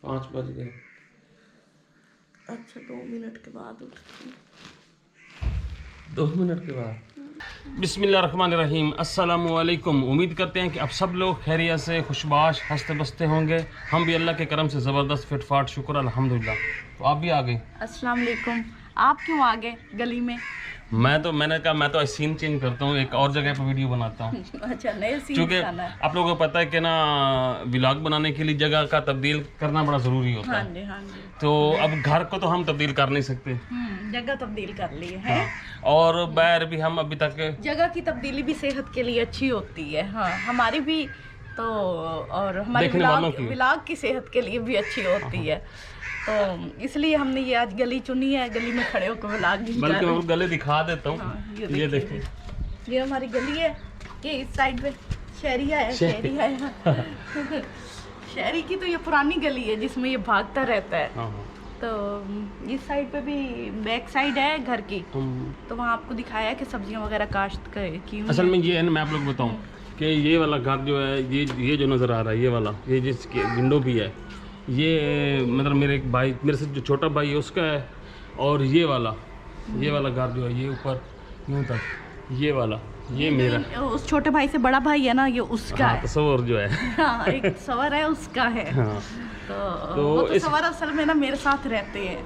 5 बज गए। अच्छा 2 मिनट के बाद उठती 2 मिनट के बाद। बिस्मिल्लाहिर्रहमानिर्रहीम, अस्सलामु अलैकुम। उम्मीद करते हैं कि अब सब लोग खैरियत से खुशबाश हंसते बसते होंगे। हम भी अल्लाह के करम से ज़बरदस्त फिटफाट शुक्र अल्हम्दुलिल्लाह। तो आप भी आ गए। अस्सलाम वालेकुम। आप क्यों आ गए गली में? मैंने कहा मैं तो सीन चेंज करता हूँ, एक और जगह पर वीडियो बनाता हूँ। अच्छा नए सीन क्योंकि दिखाना है। आप लोगों को पता है कि ना, व्लॉग बनाने के लिए जगह का तब्दील करना बड़ा ज़रूरी होता हाँ है। जी हाँ जी। तो अब घर को तो हम तब्दील कर नहीं सकते। जगह तब्दील कर ली है। हाँ। और बाहर भी हम अभी तक जगह की तब्दीली भी सेहत के लिए अच्छी होती है। हाँ हमारी भी तो, और हमारे देखने वालों की। व्लॉग की सेहत के लिए भी अच्छी होती है। तो इसलिए हमने ये आज गली चुनी है, गली में खड़े होकर व्लॉग भी बल्कि मैं गले दिखा देता हूँ। हाँ, ये देखो, ये हमारी गली है। ये इस साइड पे शहरिया है। शहरिया है। शहरी की तो ये पुरानी गली है जिसमें ये भागता रहता है। हाँ हाँ। तो इस साइड पे भी बैक साइड है घर की, तो वहाँ आपको दिखाया है कि सब्जियाँ वगैरह काश्त की हुई असल हैं। में ये है ना, मैं आप लोग बताऊं कि ये वाला घर जो है, ये जो नज़र आ रहा है, ये वाला, ये जिसके विंडो भी है, ये मतलब मेरे एक भाई, मेरे से जो छोटा भाई है उसका है। और ये वाला घर जो है, ये ऊपर यूँ तक, ये वाला ये मेरा। उस छोटे भाई से बड़ा भाई है ना, ये उसका हाँ, है। तस्वर जो है। हाँ एक सवर है उसका है। हाँ। तो वो तो सवर असल में ना मेरे साथ रहते हैं।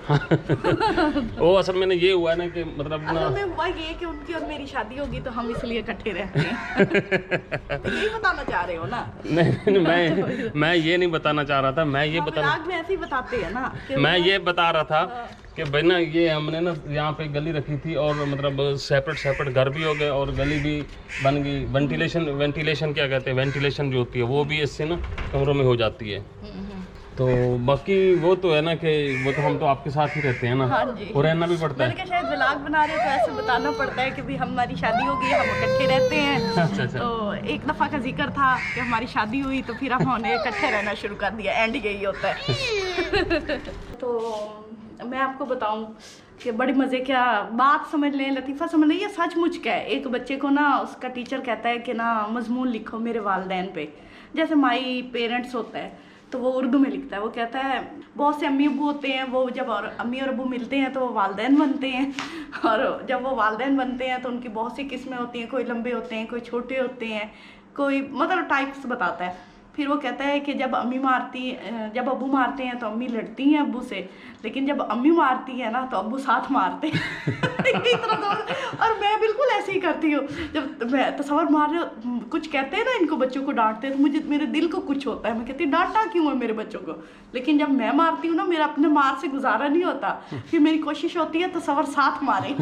वो असल में ये हुआ है ना कि मतलब ना, असल में हुआ ये कि उनकी और मेरी शादी होगी तो हम इसलिए इकट्ठे रहते हैं। तो यही बताना चाह रहे हो ना? नहीं, मैं ये नहीं बताना चाह रहा था। मैं ये व्लॉग में ऐसे ही बताते हैं ना कि मैं ये बता रहा था कि भाई ना, ये हमने ना यहाँ पे गली रखी थी और मतलब सेपरेट घर भी हो गए और गली भी बन गई। वेंटिलेशन क्या कहते हैं, वेंटिलेशन जो होती है वो भी इससे ना कमरों में हो जाती है। तो बाकी वो तो है ना कि वो तो हम तो आपके साथ ही रहते हैं ना। हाँ जी। और रहना भी पड़ता है। शायद व्लॉग बना रहे हो तो ऐसे बताना पड़ता है कि भाई हमारी शादी हो गई, हम इकट्ठे रहते हैं। अच्छा। तो एक दफ़ा का जिक्र था कि हमारी शादी हुई तो फिर हमने इकट्ठे रहना शुरू कर दिया। एंड यही होता है। तो मैं आपको बताऊं कि बड़ी मज़े क्या बात समझ लें, लतीफ़ा समझ लें, ये सचमुच क्या है। एक बच्चे को ना उसका टीचर कहता है कि ना मजमून लिखो मेरे वालदैन पे, जैसे माई पेरेंट्स होता है तो वो उर्दू में लिखता है। वो कहता है बहुत से अम्मी अब्बू होते हैं, वो जब और अम्मी और अब्बू मिलते हैं तो वो वालदैन बनते हैं। और जब वो वालदैन बनते हैं तो उनकी बहुत सी किस्में होती हैं, कोई लंबे होते हैं, कोई छोटे होते हैं, कोई मतलब टाइप्स बताता है। फिर वो कहता है कि जब अब्बू मारते हैं तो अम्मी लड़ती हैं अब्बू से, लेकिन जब अम्मी मारती है ना तो अब्बू साथ मारते हैं। और मैं बिल्कुल ऐसे ही करती हूँ। जब मैं तस्वर मार रहे हो कुछ कहते हैं ना, इनको बच्चों को डांटते हैं तो मुझे मेरे दिल को कुछ होता है। मैं कहती हूँ डांटा क्यों है मेरे बच्चों को, लेकिन जब मैं मारती हूँ ना मेरा अपने मार से गुजारा नहीं होता। फिर मेरी कोशिश होती है तस्वर साथ मारे।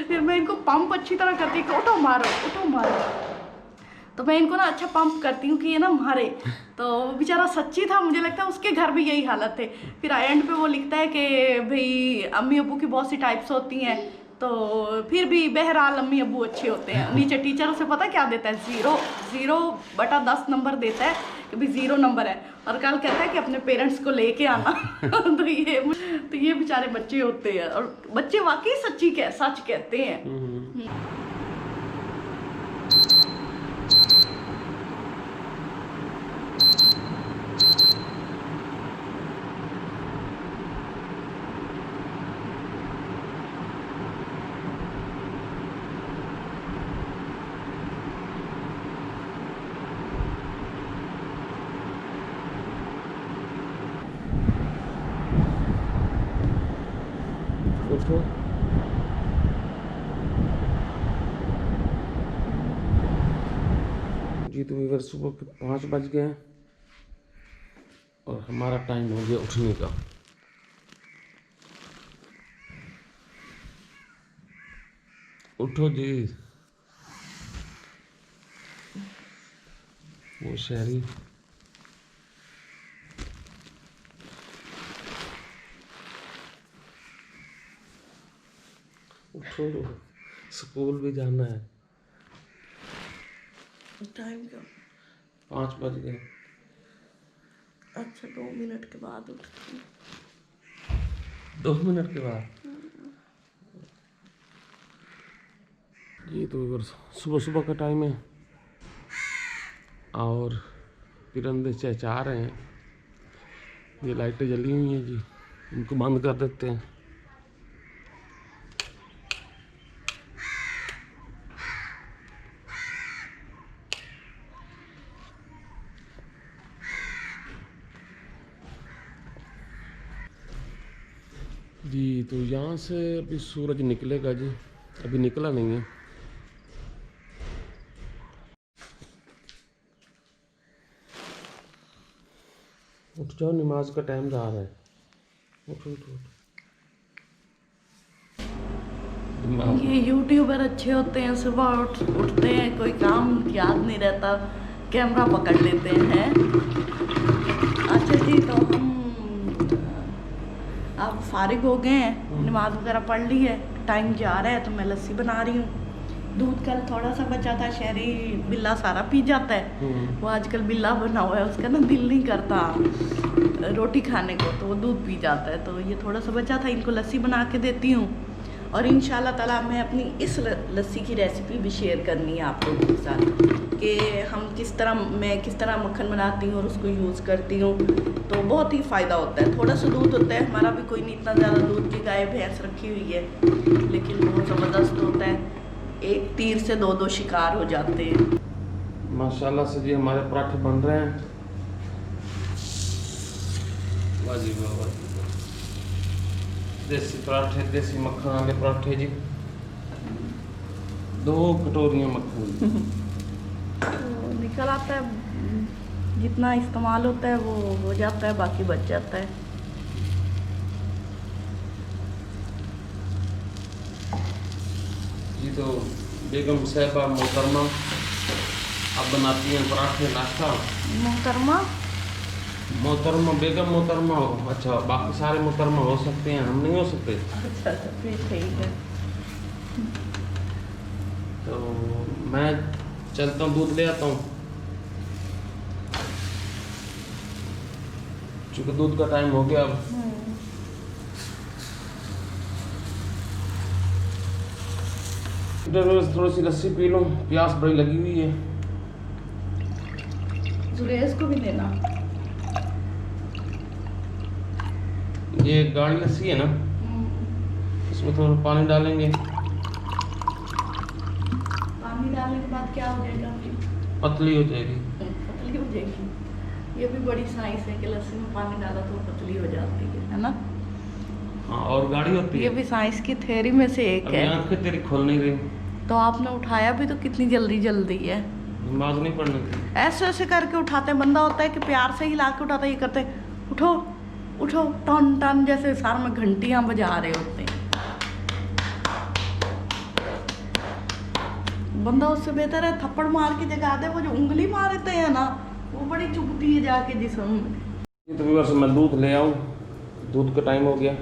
फिर मैं इनको पंप अच्छी तरह करती हूँ कि उठो मारो। तो मैं इनको ना अच्छा पंप करती हूँ कि ये ना मारे। तो बेचारा सच्ची था, मुझे लगता है उसके घर भी यही हालत है। फिर एंड पे वो लिखता है कि भाई अम्मी अब्बू की बहुत सी टाइप्स होती हैं, तो फिर भी बहरहाल अम्मी अब्बू अच्छे होते हैं। नीचे टीचर उसे पता क्या देता है, 0/10 नंबर देता है कि भाई 0 नंबर है, और कल कहता है कि अपने पेरेंट्स को लेके आना। तो ये बेचारे बच्चे होते हैं, और बच्चे वाकई सच कहते हैं। उठो। जी तो इधर सुबह के 5 बज गए हैं और हमारा टाइम हो गया उठने का। उठो जी। वो शहरी उठो, स्कूल भी जाना है। टाइम क्या? 5 बज गए। अच्छा 2 मिनट के बाद उठती 2 मिनट के बाद। ये तो इधर सुबह का टाइम है और परिंदे चहचहा रहे हैं। ये लाइटें जली हुई हैं जी, इनको बंद कर देते हैं। जी तो यहाँ से अभी सूरज निकलेगा जी, अभी निकला नहीं है। उठ जाओ, नमाज का टाइम जा रहा है। उठ उठ उठ। ये यूट्यूबर अच्छे होते हैं, सुबह उठते हैं, कोई काम याद नहीं रहता, कैमरा पकड़ लेते हैं। अच्छा जी, तो हम अब फारिग हो गए हैं, नमाज वगैरह पढ़ ली है, टाइम जा रहा है, तो मैं लस्सी बना रही हूँ। दूध कल थोड़ा सा बचा था, शहरी बिल्ला सारा पी जाता है। वो आजकल बिल्ला बना हुआ है, उसका ना दिल नहीं करता रोटी खाने को, तो वो दूध पी जाता है। तो ये थोड़ा सा बचा था, इनको लस्सी बना के देती हूँ। और इंशाल्लाह ताला मैं अपनी इस लस्सी की रेसिपी भी शेयर करनी है आप लोगों के साथ, कि हम मैं किस तरह मक्खन बनाती हूँ और उसको यूज़ करती हूँ। तो बहुत ही फ़ायदा होता है। थोड़ा सा दूध होता है, हमारा भी कोई नहीं इतना ज़्यादा दूध की गाय भैंस रखी हुई है, लेकिन बहुत ज़बरदस्त होता है। एक तीर से दो शिकार हो जाते हैं। माशाल्लाह से जी हमारे पराठे बन रहे हैं। वाह जी वाह, वाह जी वाह। देसी पराठे, देसी मक्खन वाले पराठे जी, 2 कटोरियाँ मक्खन। तो निकल आता है, जितना इस्तेमाल होता है वो हो जाता है, बाकी बच जाता है। जी तो बेगम साहिबा मोहतरमा अब बनाती हैं पराठे नाश्ता। मोहतरमा मोहतरमा बेगम मोहतरमा हो, अच्छा बाकी सारे मोहतरमा हो सकते हैं, हम नहीं हो सकते। अच्छा फिर ठीक है। तो मैं चलता हूँ, दूध ले आता हूँ, चूँकि दूध का टाइम हो गया अब। थोड़ी सी लस्सी पी लूँ, प्यास बड़ी लगी हुई है। सुरेश को भी देना। ये गाढ़ी लस्सी है ना, इसमें थोड़ा पानी डालेंगे। पानी डालने के बाद क्या हो जाएगा फिर? पतली हो जाएगी। पतली हो जाएगी। ये भी बड़ी साइंस है कि लस्सी में पानी डाला तो पतली हो जाती है ना? हाँ, और गाढ़ी होती है। ये भी साइंस की थ्योरी में से एक है। आंखें तेरी खोल नहीं रही। तो आपने उठाया भी तो कितनी जल्दी है। नमाज नहीं पढ़नी थी। ऐसे ऐसे करके उठाते हैं, बंदा होता है कि प्यार से ही ला के उठाता है, ये करते हैं, उठो उठो टन टन, जैसे सार में घंटियां बजा रहे होते हैं। बंदा उससे बेहतर है थप्पड़ मार के जगा दे, वो जो उंगली मारते हैं ना, वो बड़ी चुभती है जाके जिस्म में। तो व्यूअर्स मैं दूध ले आऊँ, दूध का टाइम हो गया।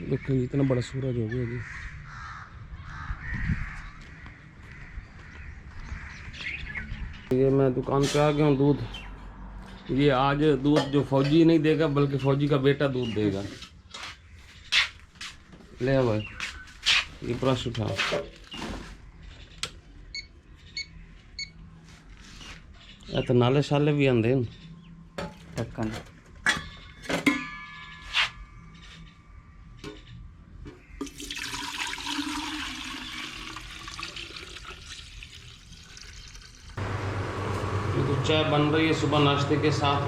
देखिए इतना बड़ा सूरज हो गया जी। ये मैं दुकान पे आ गया हूँ दूध। ये आज दूध जो फौजी नहीं देगा, बल्कि फौजी का बेटा दूध देगा। ले आ भाई, ये ब्रश उठा। तो नाले शाले भी आंदे न ढक्कन। तो चाय बन रही है सुबह नाश्ते के साथ।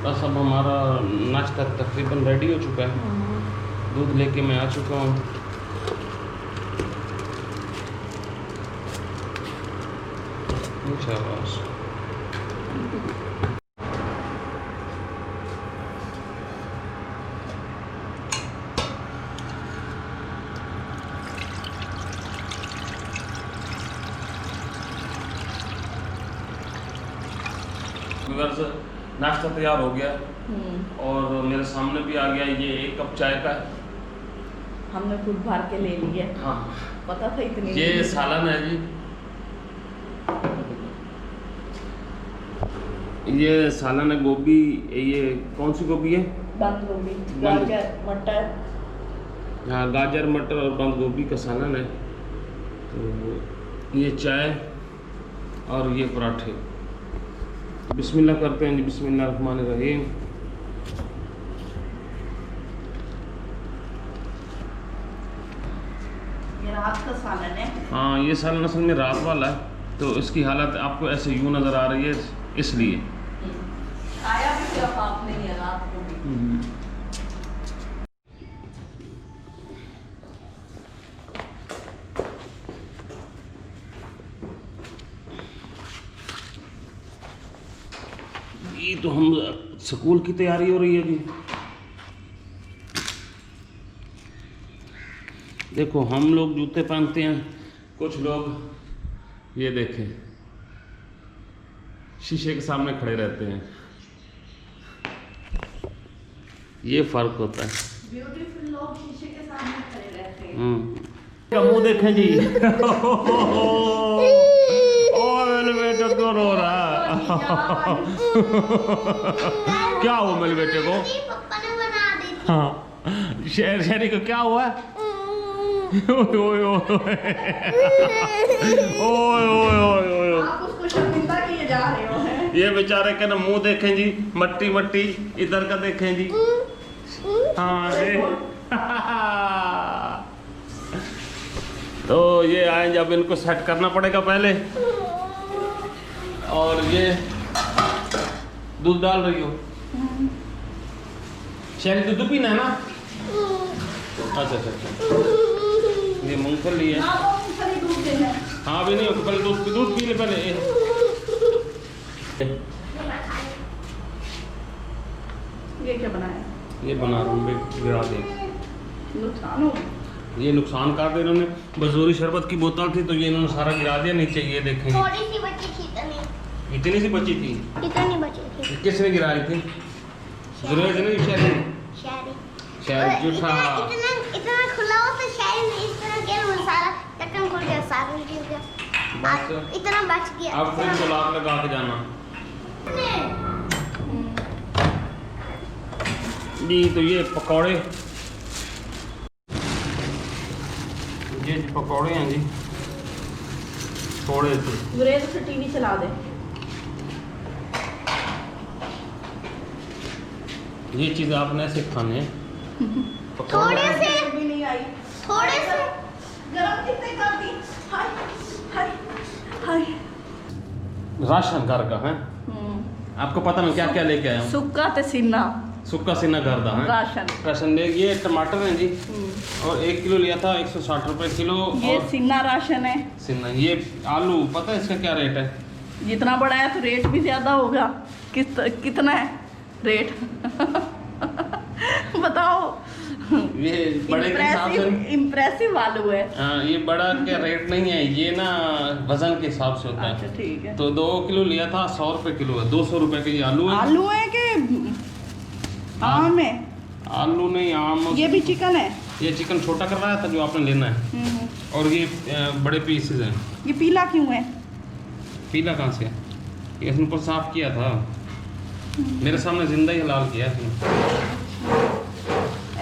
बस अब हमारा नाश्ता तकरीबन रेडी हो चुका है। दूध लेके मैं आ चुका हूँ। शाबाश। नाश्ता तैयार हो गया और मेरे सामने भी आ गया ये 1 कप चाय का। हमने खुद भर के ले लिए। हाँ पता था इतनी। ये सालन है जी, ये सालन है। गोभी, ये कौन सी गोभी है? बंद गोभी, गाजर, मटर। हाँ गाजर, मटर और बंद गोभी का सालन है। तो ये चाय और ये पराठे। बिस्मिल्लाह करते हैं जी, बिस्मिल्लाहिर्रहमानिर्रहीम। ये रात का सालन है। हाँ ये सालन असल में रात वाला है, तो इसकी हालत आपको ऐसे यूँ नज़र आ रही है इसलिए। आया भी क्या पाप नहीं है रात को भी। ये तो हम स्कूल की तैयारी हो रही है जी। देखो हम लोग जूते पहनते हैं, कुछ लोग ये देखें शीशे के सामने खड़े रहते हैं। ये फर्क होता है। ब्यूटीफुल लोग शीशे के सामने खड़े रहते हैं। क्या मुंह देखें जी। ओ मेरे बेटे को रो रहा है। क्या हुआ मेरे बेटे को? पापा ने बना दी थी। हाँ शेरी को क्या हुआ? ओए ओए ओए ओए ओए ओए। आप उसको शर्मिंदा किए जा रहे हो हैं। ये बेचारे का ना मुंह देखें जी, मट्टी मट्टी, इधर का देखें जी। हाँ तो ये आए जब इनको सेट करना पड़ेगा पहले। और ये दूध डाल रही हो? शहरी दूध पीना है ना? अच्छा अच्छा अच्छा। ये मूंगफली है। ना वो मूंगफली दूध देना है। हाँ अभी नहीं, पहले दूध पी ले पहले। ये क्या बनाया? ये बना रहा हूँ, गिरा दे। नुकसान हो। ये नुकसान कर दे इन्होंने। बजूरी शरबत की बोतल थी तो ये इन्होंने सारा गिरा दिया नीचे। ये देखेंगे थोड़ी सी बची थी इतनी सी बची थी। इतनी बची थी। किसने गिराई थी? जुरेज ने? शहरी शायरी शहरी जूठा। इतना इतना खुला हो तो शायरी नहीं, इस तरह के सारा ढक्कन खुल गया, सारा गिर गया। बस इतना बच गया। अब फ्रिज को लाक लगा के जाना जी। तो ये पकौड़े, ये पकौड़े हैं जी, थोड़े से। गुरेज से टीवी चला दे। ये चीज़ आपने ऐसे खाने हैं। थोड़े से भी नहीं आई। थोड़े से गरम कितने कर दी? हाय हाय हाय। राशन घर का है। आपको पता नहीं क्या क्या लेके आया हूँ? सुक्का ते सीना सुक्का सीना घर का है। राशन ले। ये टमाटर हैं जी, और 1 किलो लिया था 160 रुपए किलो। ये और सीना राशन है। सीना। ये आलू पता है इसका क्या रेट है? जितना बड़ा है तो रेट भी ज्यादा होगा। कितना है रेट? बताओ। ये बड़े के हिसाब से। इम्प्रेसिव आलू है। हाँ ये बड़ा क्या रेट नहीं है, ये ना वजन के हिसाब से होता है। अच्छा ठीक है। तो 2 किलो लिया था 100 रुपए किलो है। 200 रुपए के ये आलू है। आलू है कि आम है? आलू नहीं, आम। ये भी चिकन है। ये चिकन छोटा करवाया था जो आपने लेना है। और ये बड़े पीसेज हैं। ये पीला क्यों है? पीला कहाँ से? ये इसने ऊपर साफ किया था, मेरे सामने जिंदा ही हलाल किया इसने।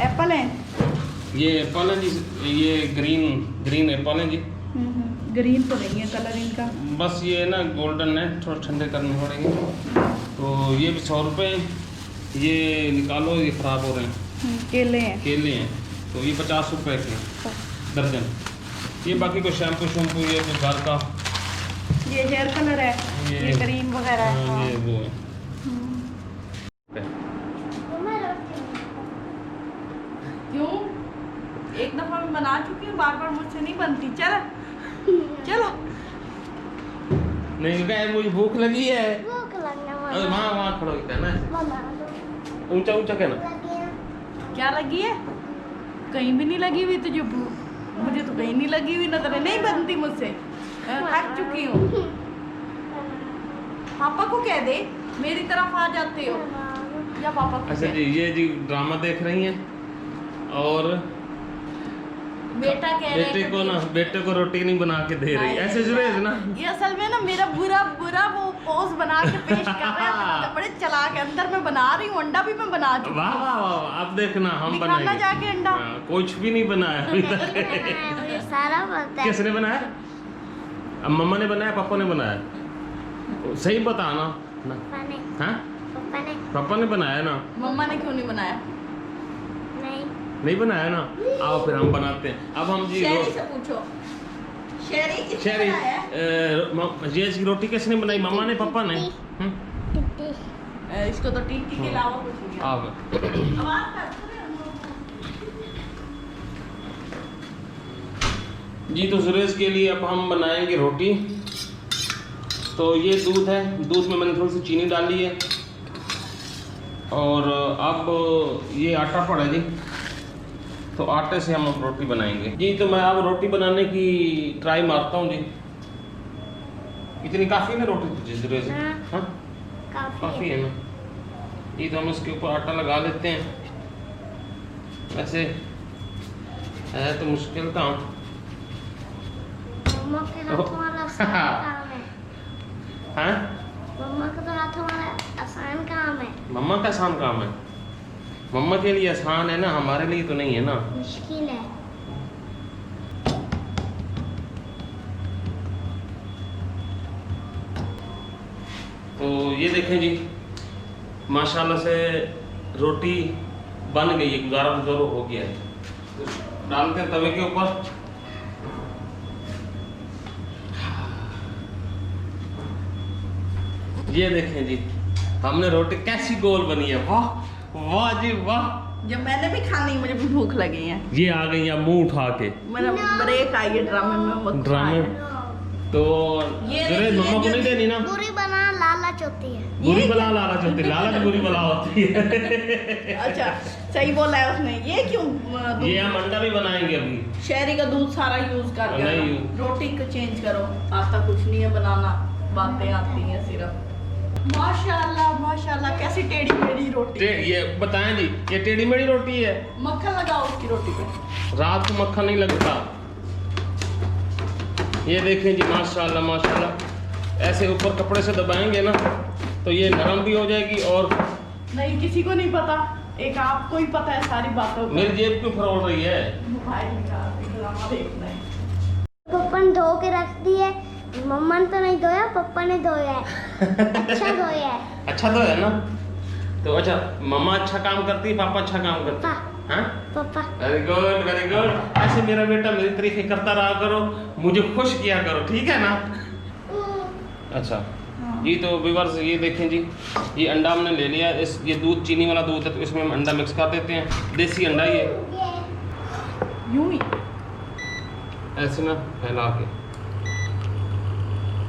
एप्पल है। ये एप्पल है जी, ये ग्रीन एप्पल है जी। ग्रीन तो नहीं है कलर इनका। बस ये ना गोल्डन है, थोड़ा ठंडे करने पड़ेंगे। तो ये भी 100 रुपये। ये निकालो, ये ख़राब हो रहे हैं। केले हैं। केले हैं तो ये 50 रुपये के दर्जन। ये बाकी कोई शैम्पू ये तो घर का। ये हेयर कलर है। ये क्रीम वगैरह है। ये वो है। क्यों? एक दफा मैं बना चुकी हूँ, बार बार मुझसे नहीं बनती। चलो चलो। नहीं क्या है, मुझे भूख लगी है। भूख लगने अरे वहाँ खड़ो कहना है, बना दो। ऊंचा ऊंचा कहना। क्या लगी है? कहीं भी नहीं लगी हुई तुझे भूख? मुझे तो कहीं नहीं लगी हुई नजर नहीं बनती मुझसे। मैं थक चुकी हूँ। पापा को कह दे मेरी तरफ आ जाते हो या पापा को अच्छा जी, ये जी ड्रामा देख रही हैं और बेटा कह रहे बेटे को ना, बेटे को रोटी नहीं बना के दे रही, ऐसे जुरेज ना। ये असल में ना मेरा बुरा वो पोज बना के पेश कर रहे हैं, बड़े चला के अंदर मैं बना रही हूँ, अंडा भी मैं बना चुकी हूँ। वाह वाह वाह, अब देखना हम दिखाना बनाएंगे जाके अंडा। हाँ, कुछ भी नहीं बनाया अभी तक। मुझे सारा पता है। किसने बनाया? अब मम्मा ने बनाया, पापा ने बनाया? सही बताना ना। पापा ने हाँ, पापा ने पापा ने बनाया ना? मम्मा ने क्यों नहीं बनाया? नहीं बनाया ना। आओ फिर हम बनाते हैं। अब हम जी शेरी से पूछो, शेरी किसने शेरी बनाया? जी की रोटी किसने बनाई, मम्मा ने पापा ने? टिट्टी इसको तो टिक्की के अलावा कुछ नहीं आता। अब आवाज करते रहे हम लोग। जी तो सुरेश के लिए अब हम बनाएंगे रोटी। तो ये दूध है, दूध में मैंने थोड़ी सी चीनी डाली है और अब ये आटा पड़ा है जी, तो आटे से हम अब रोटी बनाएंगे जी। तो मैं अब रोटी बनाने की ट्राई मारता हूँ जी। इतनी काफ़ी है ना रोटी जी सुरेश? हाँ काफ़ी है ना। ये तो हम इसके ऊपर आटा लगा लेते हैं। वैसे है तो मुश्किल काम। मम्मा के हाथों वाला आसान काम है। हैं? मम्मा का तो हाथों वाला आसान काम है। मम्मा का आसान काम है? मम्मा के लिए आसान है ना, हमारे लिए तो नहीं है ना। मुश्किल है। तो ये देखें जी, माशाल्लाह से रोटी बन गई है, गरम जरूर हो गया है। तो डालते हैं तवे के ऊपर। ये देखें जी, हमने रोटी कैसी गोल बनी है। वाह वाह जी वाह। जब मैंने भी खानी, मुझे भी भूख लगी है। ये आ गई है मुंह उठा के। मेरा ब्रेक आई है ड्रामे में, वो ड्रामे खाया। तो ये सुरेश मम्मा को नहीं देनी ना। बुरी बना लालच होती है। बुरी बला लालच होती है, लालच बुरी बला होती है। अच्छा सही बोला है उसने। ये क्यों दूध? ये हम अंडा भी बनाएंगे अभी। शहरी का दूध सारा यूज कर नहीं। रोटी को चेंज करो, आता कुछ नहीं है बनाना, बातें आती हैं सिर्फ। माशाल्लाह माशाल्लाह, कैसी टेढ़ी मेढ़ी रोटी। ये बताएं जी, ये टेढ़ी मेढ़ी रोटी है। मक्खन लगाओ उसकी रोटी पे। रात को मक्खन नहीं लगता। ये देखें जी, माशाल्लाह माशाल्लाह, ऐसे ऊपर कपड़े से दबाएंगे ना तो ये नरम भी हो जाएगी। और नहीं, किसी को नहीं पता, एक आपको ही पता है सारी बातों को। मेरी जेब क्यों फरोल रही है? मोबाइल निकाल के ड्रामा देखना है। पप्पा ने धो के रख दी है। मम्मा ने तो नहीं धोया, पप्पा ने धोया है। अच्छा धोया है। अच्छा तो है ना। तो अच्छा, मम्मा अच्छा काम करती है, पापा अच्छा काम करते हैं? हाँ? पापा वेरी गुड वेरी गुड। ऐसे मेरा बेटा मेरी तारीफें करता रहा करो, मुझे खुश किया करो, ठीक है ना? अच्छा जी, तो व्यूअर्स ये देखें जी, ये अंडा हमने ले लिया। ये दूध चीनी वाला दूध है, तो इसमें हम अंडा मिक्स कर देते हैं। देसी अंडा ये यूं ही ऐसे ना फैला के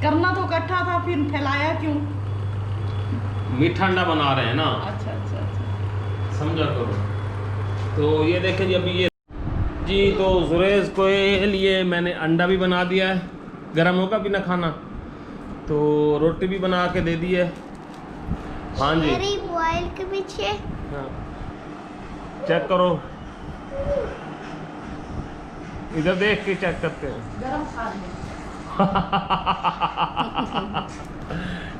करना तो इकट्ठा था, फिर फैलाया क्यों? मीठा अंडा बना रहे हैं ना, अच्छा अच्छा अच्छा। समझा करो। तो ये देखें जी, अभी ये जी, तो सुरेश को लिए मैंने अंडा भी बना दिया है, गर्म होगा भी ना खाना, तो रोटी भी बना के दे दी है। हाँ जी, मेरी बॉयल के पीछे हाँ। चेक करो, इधर देख के चेक करते हैं। गरम खा लिया।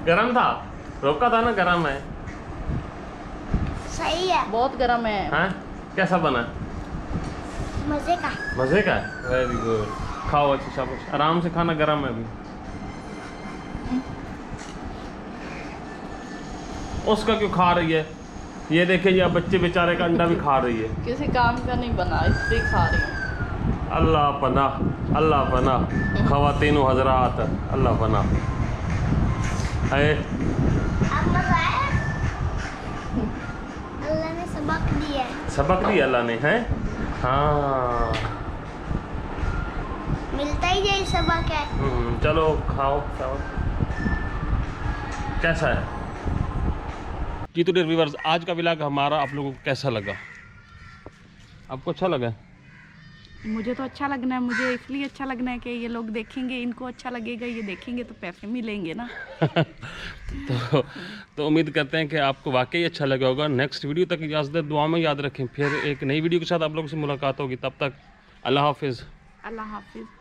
गरम था, रोका था ना, गरम है। सही है। बहुत गरम है। हाँ, कैसा बना? मजे का। मजे का है, वेरी गुड। खाओ, अच्छी शाबाश, आराम से खाना, गरम है अभी। उसका क्यों खा रही है? ये देखिए जी, अब बच्चे बेचारे का अंडा भी खा रही है। किसी काम का नहीं बना, इसलिए खा रही हूँ। अल्लाह पनाह, अल्लाह पनाह, ख़वातीन हज़रात, अल्लाह पनाह। है अब मजा आया। अल्लाह ने सबक दिया है। सबक दिया अल्लाह ने, है? हाँ, मिलता ही यही सबक है। चलो खाओ खाओ। कैसा है जी? तो डियर व्यूअर्स, आज का व्लॉग हमारा आप लोगों को कैसा लगा? आपको अच्छा लगा? मुझे तो अच्छा लगना है, मुझे इसलिए अच्छा लगना है कि ये लोग देखेंगे, इनको अच्छा लगेगा, ये देखेंगे तो पैसे मिलेंगे ना। तो उम्मीद करते हैं कि आपको वाकई अच्छा लगा होगा। नेक्स्ट वीडियो तक इजाज़त, दुआ में याद रखें, फिर एक नई वीडियो के साथ आप लोगों से मुलाकात होगी। तब तक अल्लाह हाफिज़। अल्लाह हाफिज़।